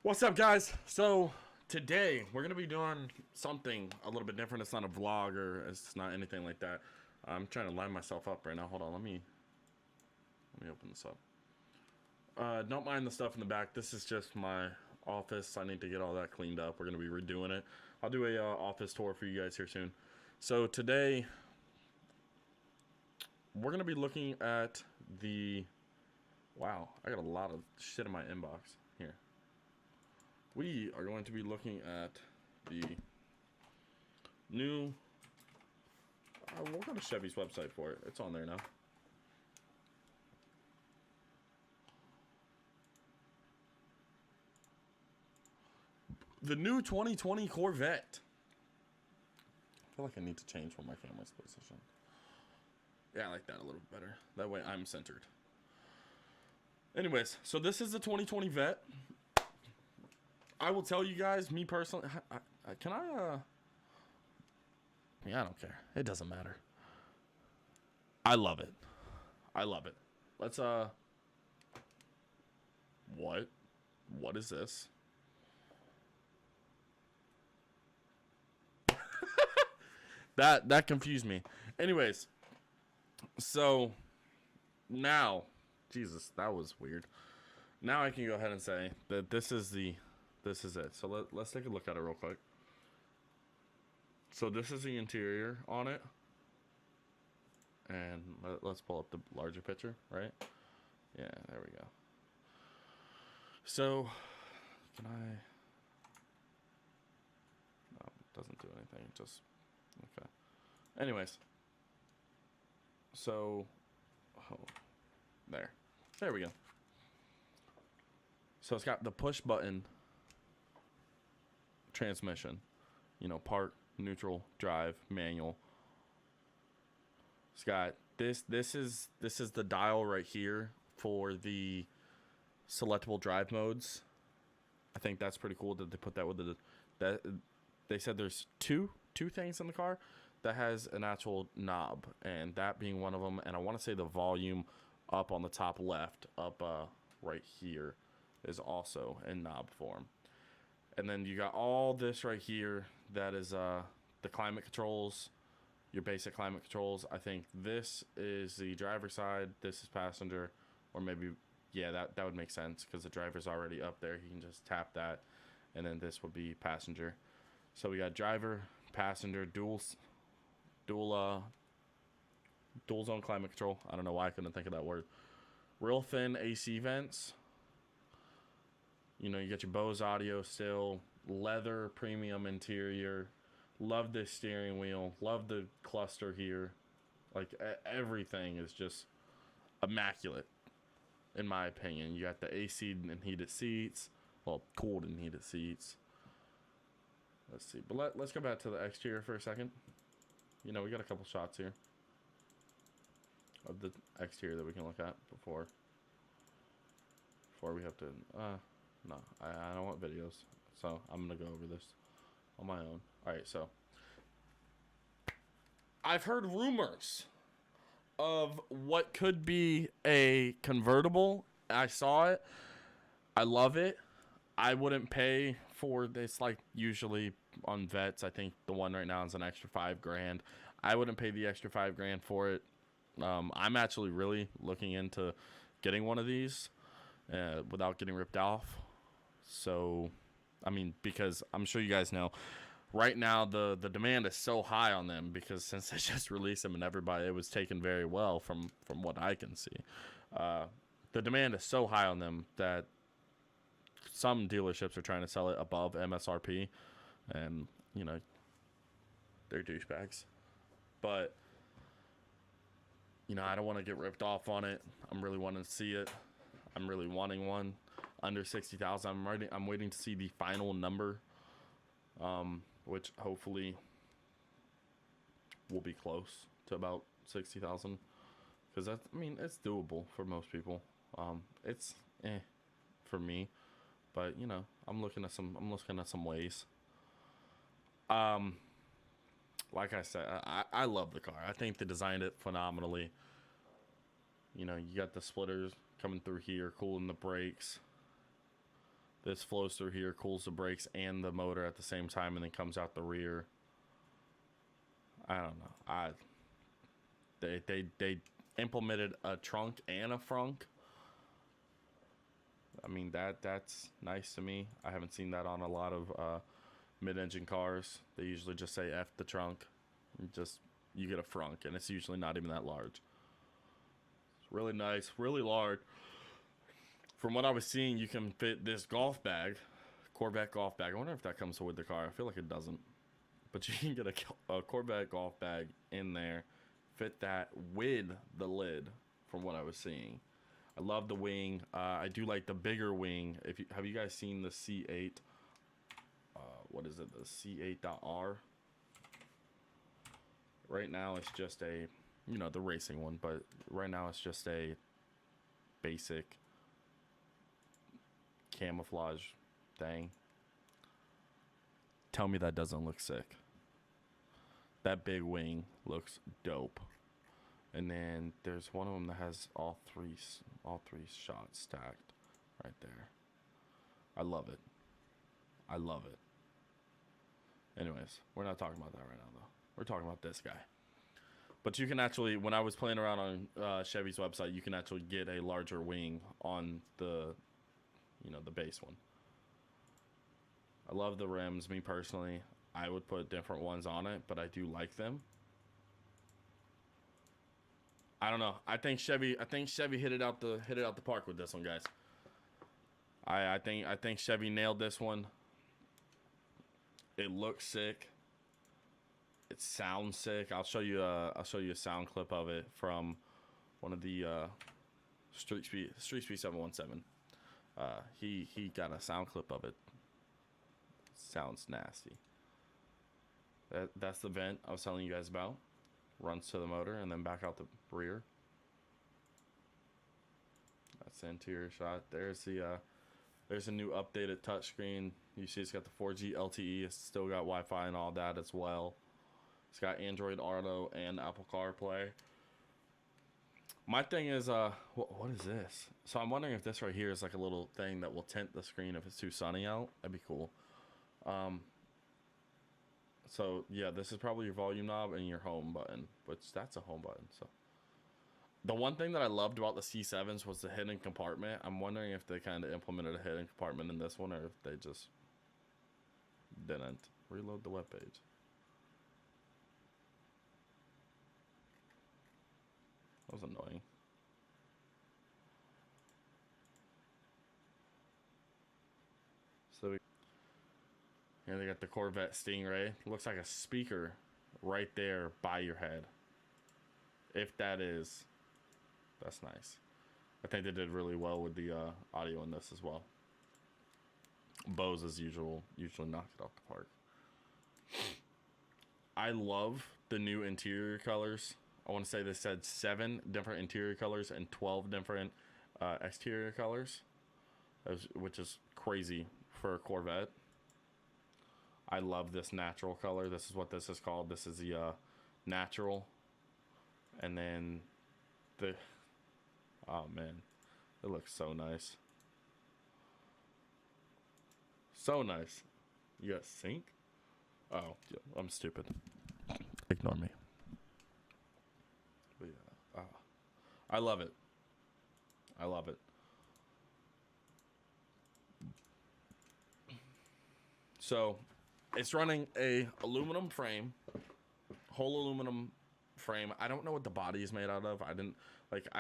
What's up, guys? So today we're gonna be doing something a little bit different. It's not a vlog or it's not anything like that. I'm trying to line myself up right now. Hold on, let me open this up. Don't mind the stuff in the back. This is just my office. I need to get all that cleaned up. We're gonna be redoing it. I'll do a office tour for you guys here soon. So today we're gonna be looking at the. Wow, I got a lot of shit in my inbox here. We are going to be looking at the new. We'll go to Chevy's website for it. It's on there now. The new 2020 Corvette. I feel like I need to change where my camera's positioned. Yeah, I like that a little bit better. That way I'm centered. Anyways, so this is the 2020 Vet. I will tell you guys, me personally, can I, yeah, I don't care. It doesn't matter. I love it. I love it. Let's, what? What is this? That confused me. Anyways, so now, Jesus, that was weird. Now I can go ahead and say that this is it. So let's take a look at it real quick. So this is the interior on it. And let's pull up the larger picture, right? Yeah, there we go. So, can I... No, it doesn't do anything. Just... Okay. Anyways. So... Oh, there. There we go. So it's got the push button transmission. You know, park, neutral, drive, manual. It's got this is the dial right here for the selectable drive modes. I think that's pretty cool that they put that with that they said there's two things in the car that has an actual knob, and that being one of them. And I want to say the volume up on the top left, up right here, is also in knob form. And then you got all this right here that is the climate controls, your basic climate controls. I think this is the driver side, this is passenger, or maybe, yeah, that would make sense because the driver's already up there. He can just tap that, and then this would be passenger. So we got driver, passenger, dual zone climate control. I don't know why I couldn't think of that word. Real thin AC vents. You know, you get your Bose audio still, leather premium interior. Love this steering wheel. Love the cluster here. Like, everything is just immaculate, in my opinion. You got the AC and heated seats. Well, cooled and heated seats. Let's see. But let's go back to the exterior for a second. You know, we got a couple shots here of the exterior that we can look at before we have to... no, I don't want videos. So, I'm going to go over this on my own. Alright, so I've heard rumors of what could be a convertible. I saw it. I love it. I wouldn't pay for this, like usually on Vets. I think the one right now is an extra $5,000. I wouldn't pay the extra $5,000 for it. I'm actually really looking into getting one of these without getting ripped off. So, I mean, because I'm sure you guys know, right now the demand is so high on them because since they just released them and everybody, it was taken very well from what I can see. The demand is so high on them that some dealerships are trying to sell it above MSRP, and you know, they're douchebags. But you know, I don't want to get ripped off on it. I'm really wanting to see it. I'm really wanting one under 60,000. I'm waiting to see the final number, which hopefully will be close to about 60,000, because that's, I mean, it's doable for most people. It's for me, but you know, I'm looking at some ways. Like I said, I love the car. I think they designed it phenomenally. You know, you got the splitters coming through here, cooling the brakes. This flows through here, cools the brakes and the motor at the same time, and then comes out the rear. I don't know. They implemented a trunk and a frunk. I mean, that's nice to me. I haven't seen that on a lot of mid-engine cars. They usually just say F the trunk. You get a frunk, and it's usually not even that large. It's really nice, really large. From what I was seeing, you can fit this golf bag, Corvette golf bag. I wonder if that comes with the car. I feel like it doesn't. But you can get a Corvette golf bag in there, fit that with the lid from what I was seeing. I love the wing. I do like the bigger wing. Have you guys seen the C8? What is it? The C8.R? Right now it's just a, the racing one, but right now it's just a basic camouflage thing. Tell me that doesn't look sick. That big wing looks dope. And then there's one of them that has all three shots stacked right there. I love it. I love it. Anyways, we're not talking about that right now though. We're talking about this guy. But you can actually, when I was playing around on Chevy's website, you can actually get a larger wing on the base one. I love the rims. Me personally, I would put different ones on it, but I do like them. I don't know. I think Chevy hit it out the park with this one, guys. I think Chevy nailed this one. It looks sick. It sounds sick. I'll show you a sound clip of it from one of the Street Speed 717. He got a sound clip of it. Sounds nasty. That's the vent I was telling you guys about. Runs to the motor and then back out the rear. That's the interior shot. There's a new updated touchscreen. You see it's got the 4G LTE. It's still got Wi-Fi and all that as well. It's got Android Auto and Apple CarPlay. My thing is, what is this? So I'm wondering if this right here is like a little thing that will tint the screen if it's too sunny out. That'd be cool. So yeah, this is probably your volume knob and your home button, which that's a home button. So the one thing that I loved about the C7s was the hidden compartment. I'm wondering if they kind of implemented a hidden compartment in this one, or if they just didn't. Reload the webpage. That was annoying. So here they got the Corvette Stingray. Looks like a speaker right there by your head. If that is, that's nice. I think they did really well with the audio in this as well. Bose, as usual, usually knocks it off the park. I love the new interior colors. I want to say they said 7 different interior colors and 12 different exterior colors, which is crazy for a Corvette. I love this natural color. This is what this is called. This is the natural. And then oh man, it looks so nice. So nice. You got sync? Oh, yeah, I'm stupid. Ignore me. But yeah, I love it. I love it. So it's running a aluminum frame, whole aluminum frame. I don't know what the body is made out of. I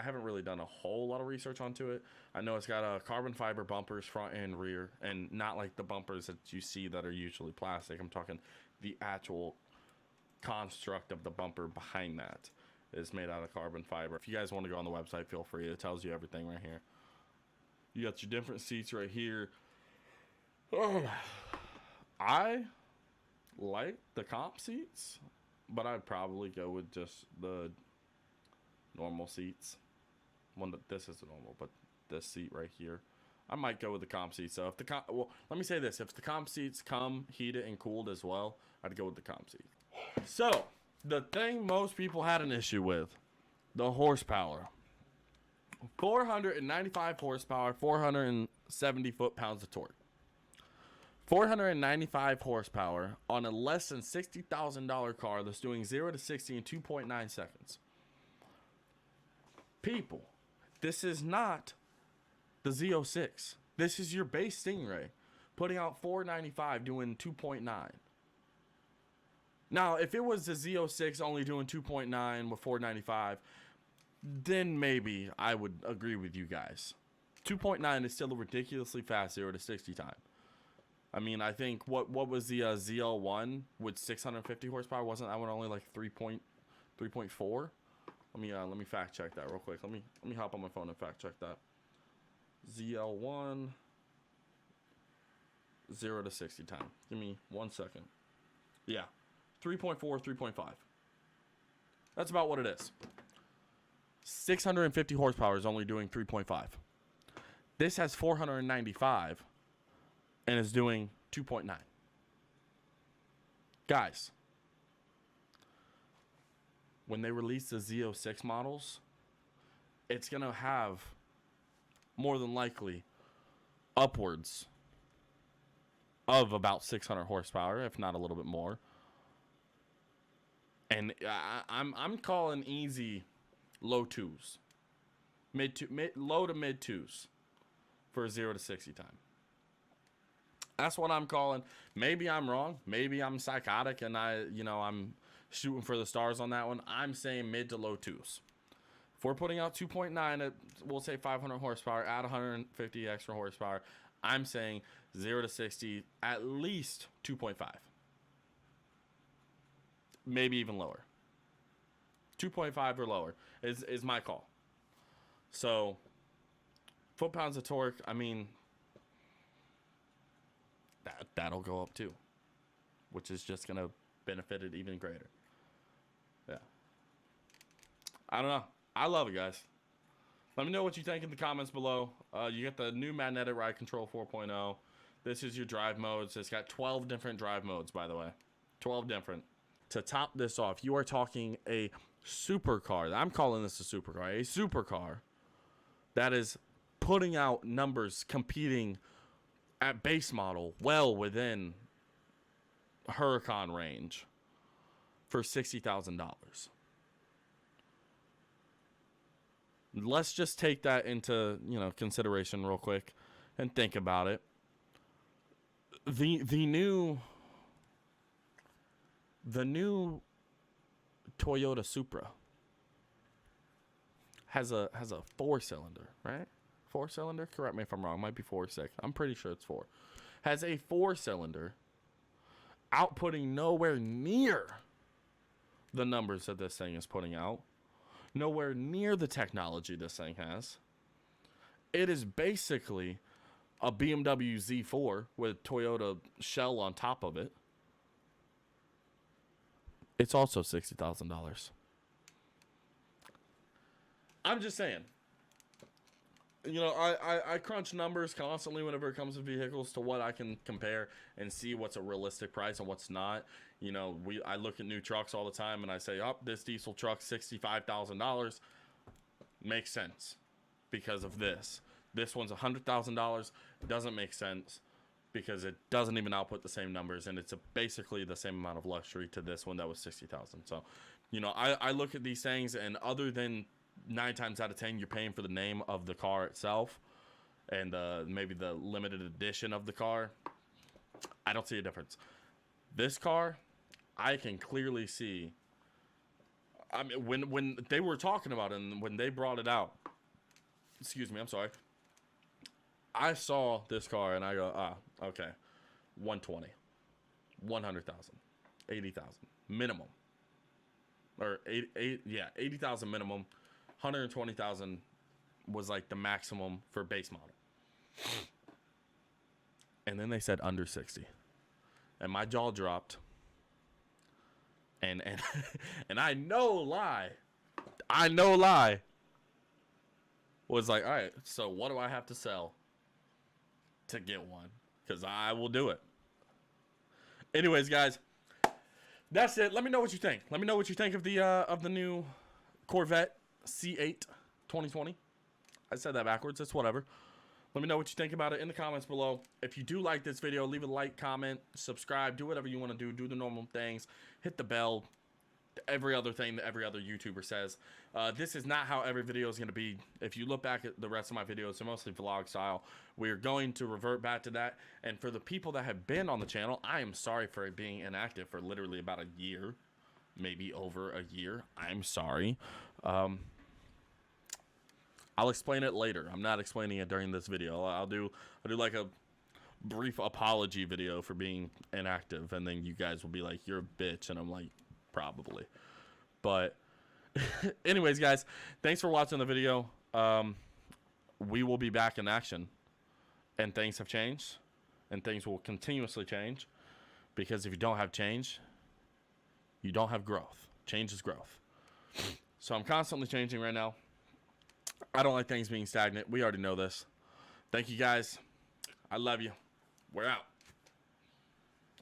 haven't really done a whole lot of research onto it. I know it's got a carbon fiber bumpers front and rear, and not like the bumpers that you see that are usually plastic. I'm talking the actual construct of the bumper behind that is made out of carbon fiber. If you guys want to go on the website, feel free. It tells you everything right here. You got your different seats right here. Oh, I like the comp seats, but I'd probably go with just the normal seats. This is the normal, but this seat right here, I might go with the comp seats. So if let me say this: if the comp seats come heated and cooled as well, I'd go with the comp seat. So the thing most people had an issue with, the horsepower. 495 horsepower, 470 foot-pounds of torque. 495 horsepower on a less than $60,000 car that's doing 0 to 60 in 2.9 seconds. People, this is not the Z06. This is your base Stingray putting out 495 doing 2.9. Now, if it was the Z06 only doing 2.9 with 495, then maybe I would agree with you guys. 2.9 is still a ridiculously fast 0 to 60 time. I mean, I think what was the ZL1 with 650 horsepower? Wasn't that one only like 3.4? Let me fact check that real quick. Let me hop on my phone and fact check that. ZL1 0 to 60 time. Give me 1 second. Yeah. 3.4, 3.5. That's about what it is. 650 horsepower is only doing 3.5. This has 495 and is doing 2.9. Guys, when they release the Z06 models, it's going to have more than likely upwards of about 600 horsepower, if not a little bit more. And I'm calling easy low twos, low to mid twos for 0 to 60 time. That's what I'm calling. Maybe I'm wrong. Maybe I'm psychotic and I'm shooting for the stars on that one. I'm saying mid to low twos. If we're putting out 2.9 at, we'll say 500 horsepower, add 150 extra horsepower, I'm saying 0 to 60 at least 2.5. Maybe even lower. 2.5 or lower is my call. So, foot-pounds of torque, I mean, that'll go up too, which is just going to benefit it even greater. Yeah. I don't know. I love it, guys. Let me know what you think in the comments below. You get the new magnetic ride control 4.0. This is your drive modes. It's got 12 different drive modes, by the way. 12 different. To top this off, you are talking a supercar. I'm calling this a supercar. A supercar that is putting out numbers competing at base model well within Huracan range for $60,000. Let's just take that into, consideration real quick and think about it. The new Toyota Supra has a 4-cylinder, right? 4-cylinder? Correct me if I'm wrong. Might be 4 or 6. I'm pretty sure it's 4. Has a 4-cylinder outputting nowhere near the numbers that this thing is putting out. Nowhere near the technology this thing has. It is basically a BMW Z4 with Toyota shell on top of it. It's also $60,000. I'm just saying. I crunch numbers constantly whenever it comes to vehicles to what I can compare and see what's a realistic price and what's not. I look at new trucks all the time and I say, this diesel truck, $65,000. Makes sense because of this. This one's $100,000. Doesn't make sense because it doesn't even output the same numbers, and it's basically the same amount of luxury to this one that was $60,000. So, I look at these things, and other than 9 times out of 10, you're paying for the name of the car itself and maybe the limited edition of the car, I don't see a difference. This car, I can clearly see. I mean, when they were talking about it and when they brought it out, excuse me, I'm sorry. I saw this car and I go, okay, 120, 100,000, 80,000 minimum, or 80,000 minimum. 120,000 was like the maximum for base model. And then they said under 60. And my jaw dropped. And I know lie was like, all right, so what do I have to sell to get one? Because I will do it. Anyways, guys, that's it. Let me know what you think. Let me know what you think of the new Corvette C8 2020. I said that backwards. It's whatever. Let me know what you think about it in the comments below. If you do like this video, leave a like, comment, subscribe, do whatever you want to do. Do the normal things. Hit the bell. Every other thing that every other YouTuber says. This is not how every video is going to be. If you look back at the rest of my videos, they're mostly vlog style. We're going to revert back to that. And for the people that have been on the channel, I am sorry for being inactive for literally about a year. Maybe over a year. I'm sorry. I'll explain it later. I'm not explaining it during this video. I'll do like a brief apology video for being inactive, and then you guys will be like, you're a bitch, and I'm like, probably. But anyways, guys, thanks for watching the video. We will be back in action, and things have changed, and things will continuously change, because if you don't have change, you don't have growth. Change is growth. So I'm constantly changing right now. I don't like things being stagnant. We already know this. Thank you, guys. I love you. We're out.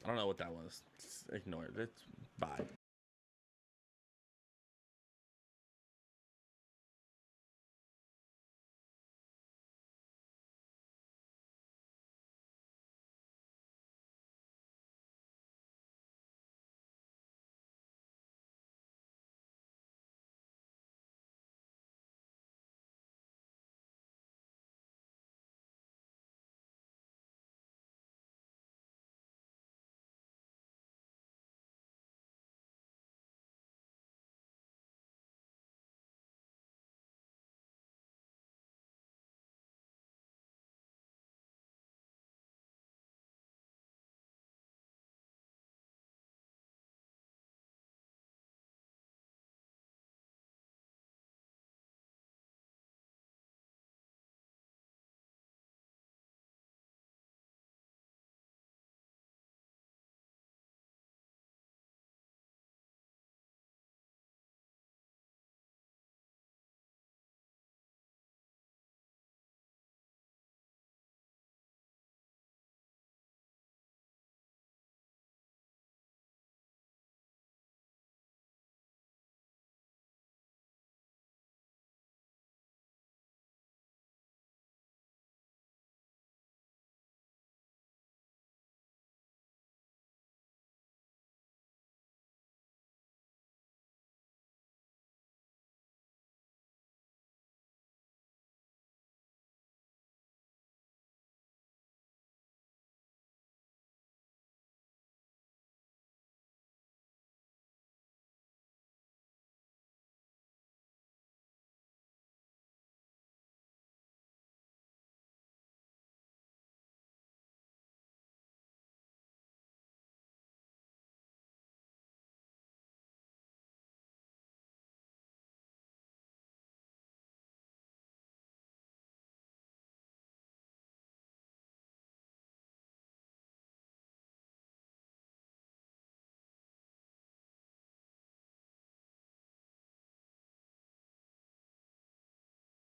I don't know what that was. Just ignore it. Bye.